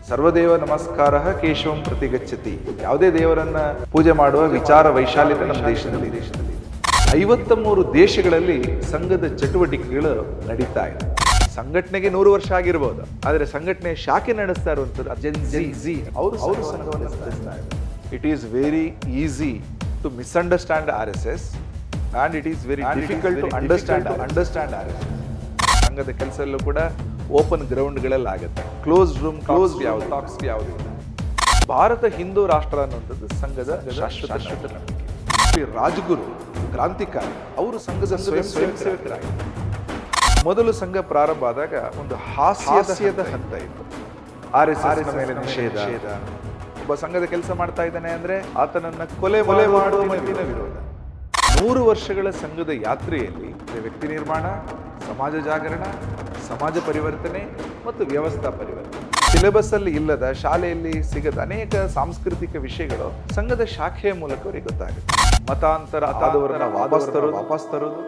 ಸರ್ವದೇವ ನಮಸ್ಕಾರ ಕೇಶವಂ ಪ್ರತಿಗಚ್ಚತಿ. ಯಾವುದೇ ದೇವರನ್ನ ಪೂಜೆ ಮಾಡುವ ವಿಚಾರ ವೈಶಾಲ್ಯತೆ ನಮ್ಮ ದೇಶದಲ್ಲಿ 53 ದೇಶಗಳಲ್ಲಿ ಸಂಘದ ಚಟುವಟಿಕೆಗಳು ನಡೀತಾ ಇದೆ. ಸಂಘಟನೆಗೆ 100 ವರ್ಷ ಆಗಿರ್ಬೋದು, ಆದರೆ ಸಂಘಟನೆ ಶಾಖೆ ನಡೆಸ್ತಾ ಇರುವಂಥದ್ದು ಅವರು ಸಂಘವನ್ನು ನಡೆಸ್ತಾ ಇದ್ದಾರೆ. It is very easy to misunderstand RSS and it is very difficult to understand RSS. ಸಂಘದ ಕೆಲಸದಲ್ಲೂ ಕೂಡ ಓಪನ್ ಗ್ರೌಂಡ್ಗಳಲ್ಲಿ ಆಗುತ್ತೆ. ಕ್ಲೋಸ್ ರೂಮ್ ಟಾಕ್ಸ್ ಯಾವುದಿಲ್ಲ. ಭಾರತ ಹಿಂದೂ ರಾಷ್ಟ್ರ ಅನ್ನುವಂಥದ್ದು ಸಂಘದ ಶಾಶ್ವತ ನಂಬಿಕೆ. ರಾಜಗುರು ಕ್ರಾಂತಿಕಾರಿ ಅವರು ಸಂಘದ ಸ್ವಯಂ ಸೇವಕರಾಗಿದ್ದರು. ಮೊದಲು ಸಂಘ ಪ್ರಾರಂಭ ಆದಾಗ ಒಂದು ಹಾಸ್ಯದ ಹಂತ ಇತ್ತು. RSS ಮೇಲೆ ನಿಷೇಧ, ಒಬ್ಬ ಸಂಘದ ಕೆಲಸ ಮಾಡ್ತಾ ಇದ್ದಾನೆ ಅಂದ್ರೆ ಆತನನ್ನ ಕೊಲೆ ಮಾಡುವ ಮಟ್ಟಿನ ವಿರೋಧ. 100 ವರ್ಷಗಳ ಸಂಘದ ಯಾತ್ರೆಯಲ್ಲಿ ವ್ಯಕ್ತಿ ನಿರ್ಮಾಣ, ಸಮಾಜ ಜಾಗರಣ, ಸಮಾಜ ಪರಿವರ್ತನೆ ಮತ್ತು ವ್ಯವಸ್ಥಾ ಪರಿವರ್ತನೆ. ಸಿಲೆಬಸ್ ಅಲ್ಲಿ ಇಲ್ಲದ, ಶಾಲೆಯಲ್ಲಿ ಸಿಗದ ಅನೇಕ ಸಾಂಸ್ಕೃತಿಕ ವಿಷಯಗಳು ಸಂಘದ ಶಾಖೆಯ ಮೂಲಕ ಅವರಿಗೆ ಗೊತ್ತಾಗುತ್ತೆ. ಮತಾಂತರ ಆದವರನ್ನ ವಾಪಸ್ ತರೋದು,